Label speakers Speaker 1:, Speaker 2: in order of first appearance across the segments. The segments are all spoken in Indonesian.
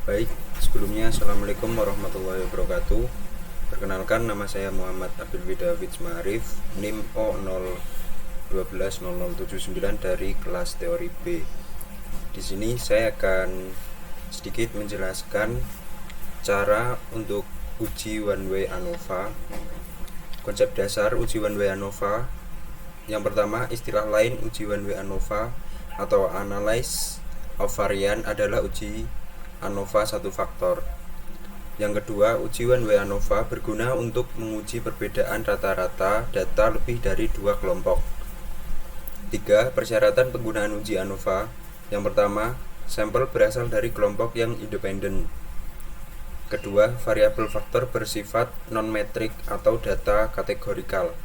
Speaker 1: Baik, sebelumnya Assalamualaikum warahmatullahi wabarakatuh. Perkenalkan, nama saya Muhammad Abdul Widawid Ma'arif, NIM O01200079 dari kelas teori B. Di sini saya akan sedikit menjelaskan cara untuk uji one way ANOVA. Konsep dasar uji one way ANOVA. Yang pertama, istilah lain uji one way ANOVA atau analysis of variance adalah uji ANOVA satu faktor. Yang kedua, uji one way ANOVA berguna untuk menguji perbedaan rata-rata data lebih dari dua kelompok. 3. Persyaratan penggunaan uji ANOVA. Yang pertama, sampel berasal dari kelompok yang independen. Kedua, variabel faktor bersifat non-metrik atau data kategorikal.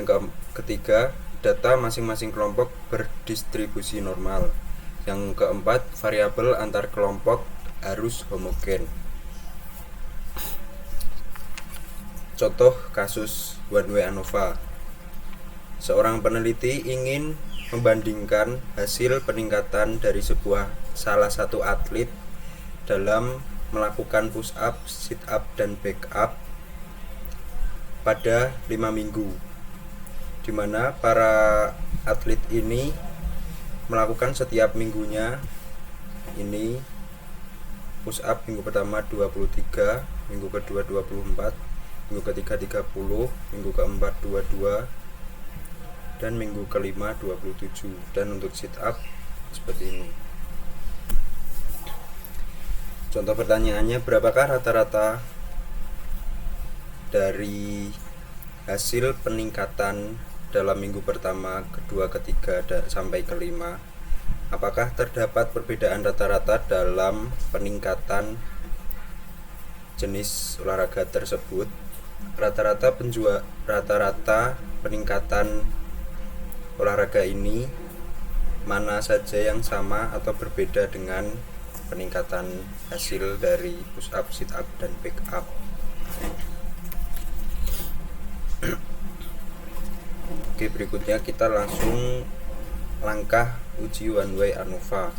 Speaker 1: Yang ketiga, data masing-masing kelompok berdistribusi normal. Yang keempat, variabel antar kelompok harus homogen. Contoh kasus one way ANOVA. Seorang peneliti ingin membandingkan hasil peningkatan dari salah satu atlet dalam melakukan push up, sit up, dan back up pada 5 minggu, di mana para atlet ini melakukan setiap minggunya. Ini push up minggu pertama 23, minggu kedua 24, minggu ketiga 30, minggu keempat 22, dan minggu kelima 27. Dan untuk sit up seperti ini. Contoh pertanyaannya, berapakah rata-rata dari hasil peningkatan dalam minggu pertama, kedua, ketiga, sampai kelima? Apakah terdapat perbedaan rata-rata dalam peningkatan jenis olahraga tersebut? Rata-rata peningkatan olahraga ini mana saja yang sama atau berbeda dengan peningkatan hasil dari push up, sit up, dan back up. Oke, berikutnya kita langsung langkah uji one way ANOVA.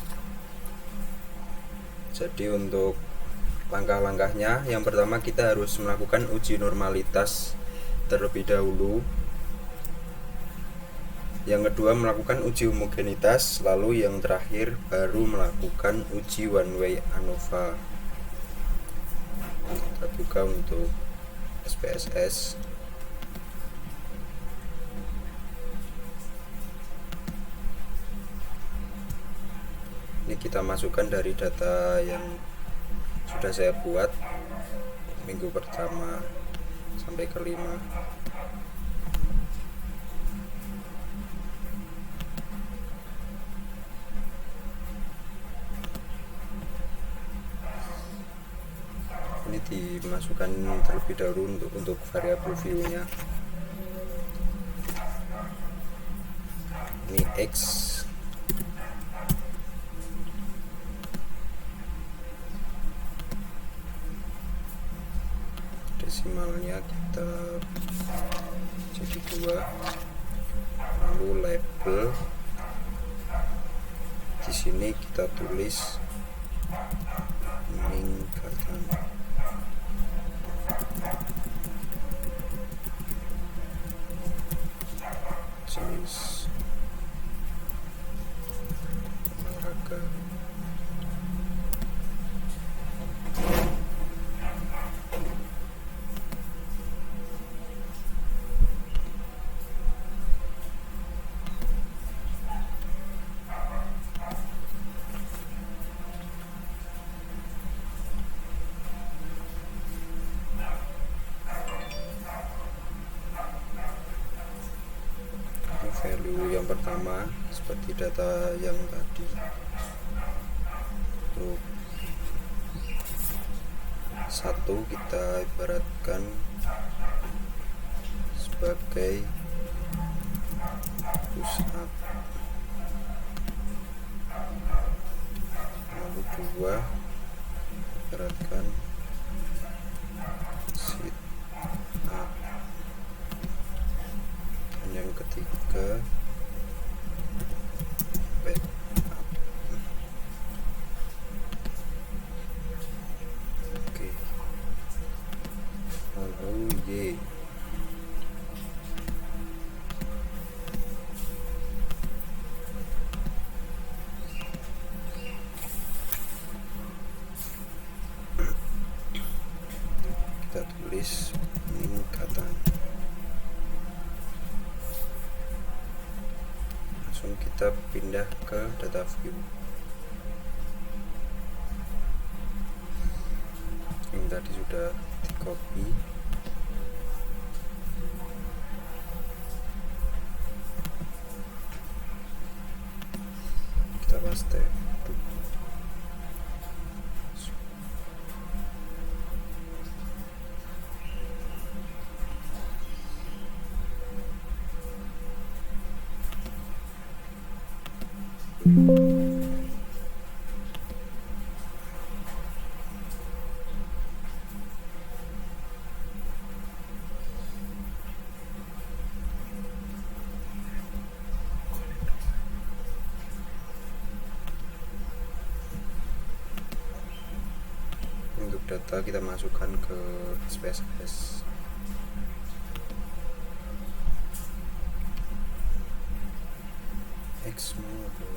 Speaker 1: Jadi untuk langkah-langkahnya, yang pertama kita harus melakukan uji normalitas terlebih dahulu. Yang kedua, melakukan uji homogenitas. Lalu yang terakhir baru melakukan uji one way ANOVA. Kita buka untuk SPSS. Ini kita masukkan dari data yang sudah saya buat minggu pertama sampai kelima. Ini dimasukkan terlebih dahulu untuk variabel view-nya. Ini X, desimalnya kita jadi 2. Lalu label di sini kita tulis peningkatan jenis olahraga. Value yang pertama seperti data yang tadi. Untuk 1 kita ibaratkan sebagai push up. Lalu 2 ibaratkan sit up. Dan yang ketiga back up. langsung kita pindah ke data view. Yang tadi sudah di copy, kita paste. Untuk data kita masukkan ke SPSS. Xmode.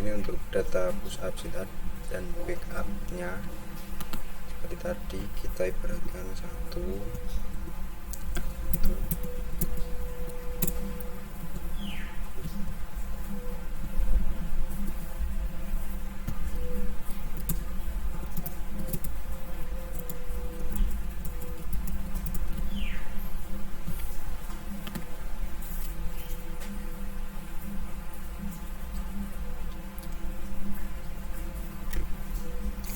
Speaker 1: Ini untuk data push up sit up dan backupnya. Seperti tadi kita ibaratkan satu.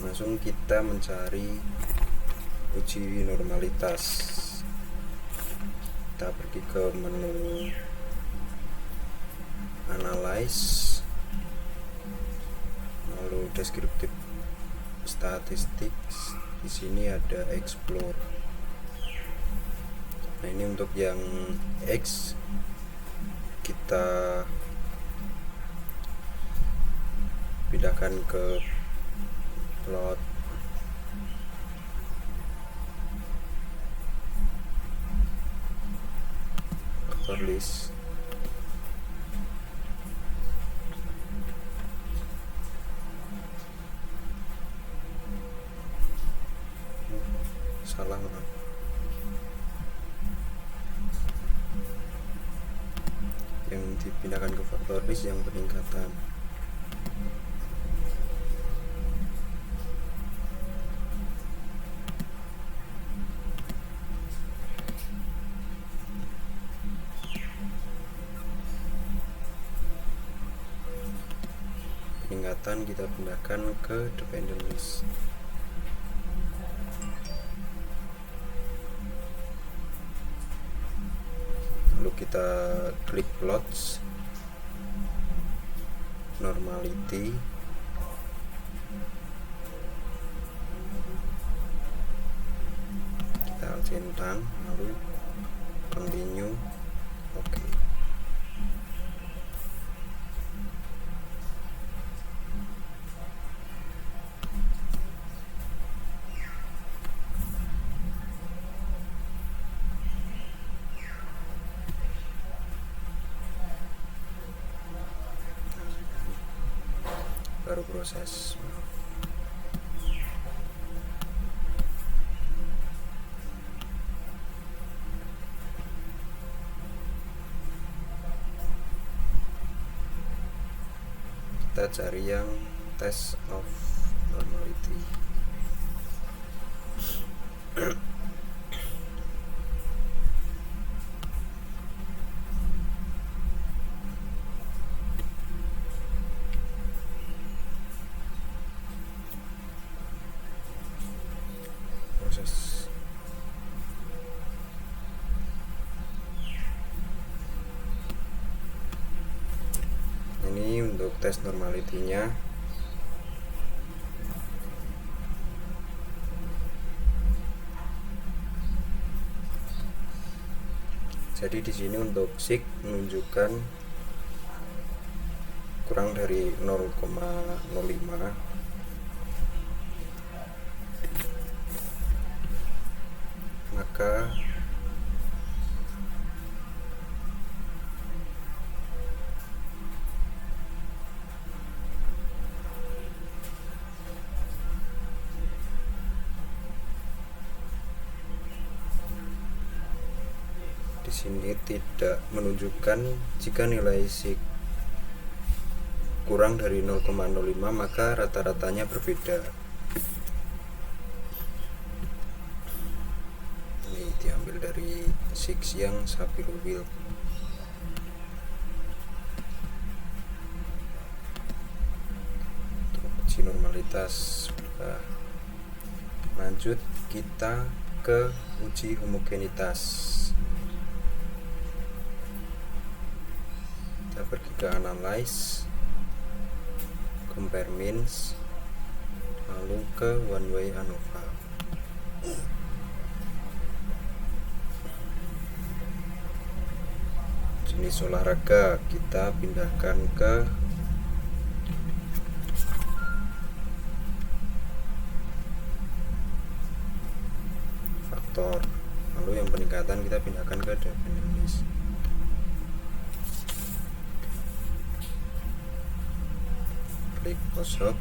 Speaker 1: Langsung kita mencari uji normalitas. Kita pergi ke menu analyze, lalu descriptive statistics. Di sini ada explore. Nah, ini untuk yang X kita pindahkan ke plot. Factor list. Salah, maaf. Yang dipindahkan ke factor list yang peningkatan. Peningkatan kita pindahkan ke dependent list. Lalu kita klik plots, normality, kita centang, lalu continue. Oke. baru proses. Kita cari yang test of normality. Proses ini untuk tes normality-nya. Jadi di sini untuk sig menunjukkan kurang dari 0,05, maka di sini tidak menunjukkan jika nilai sig kurang dari 0,05 maka rata-ratanya berbeda. Ini diambil dari sig yang Shapiro-Wilk. Untuk uji normalitas. Lanjut kita ke uji homogenitas. Kita pergi ke analyze, compare means, lalu ke one way ANOVA. Jenis olahraga kita pindahkan ke faktor, lalu yang peningkatan kita pindahkan ke dependence. Klik post-hoc,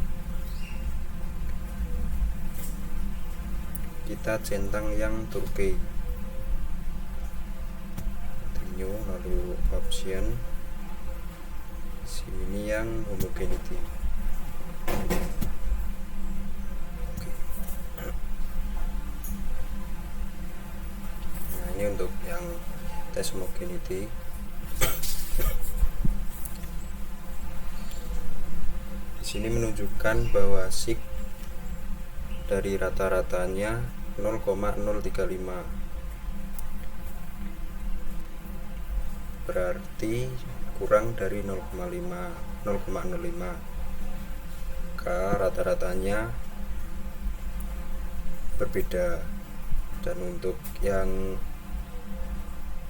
Speaker 1: kita centang yang Turkey, continue, lalu option, sini yang homogeneity. Nah ini untuk yang tes homogeneity. Ini menunjukkan bahwa sig dari rata-ratanya 0,035, berarti kurang dari 0,05, maka rata-ratanya berbeda. Dan untuk yang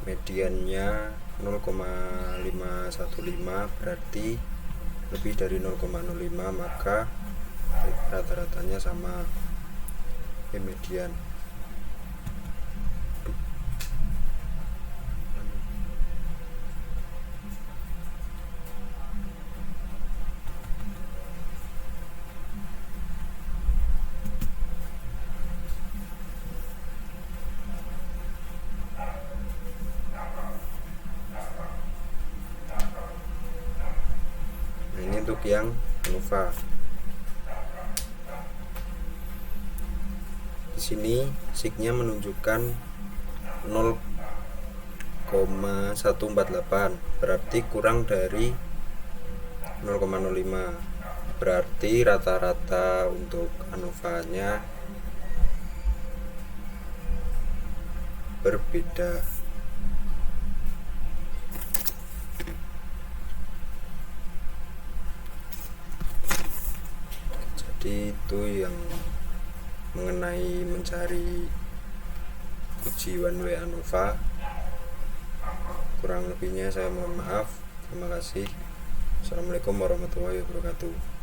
Speaker 1: mediannya 0,515 berarti lebih dari 0,05, maka rata-ratanya sama median. Ini untuk yang ANOVA. Di sini signya menunjukkan 0,148, berarti kurang dari 0,05. Berarti rata-rata untuk ANOVA-nya berbeda. Jadi itu yang mengenai mencari uji one way ANOVA. Kurang lebihnya saya mohon maaf. Terima kasih. Assalamualaikum warahmatullahi wabarakatuh.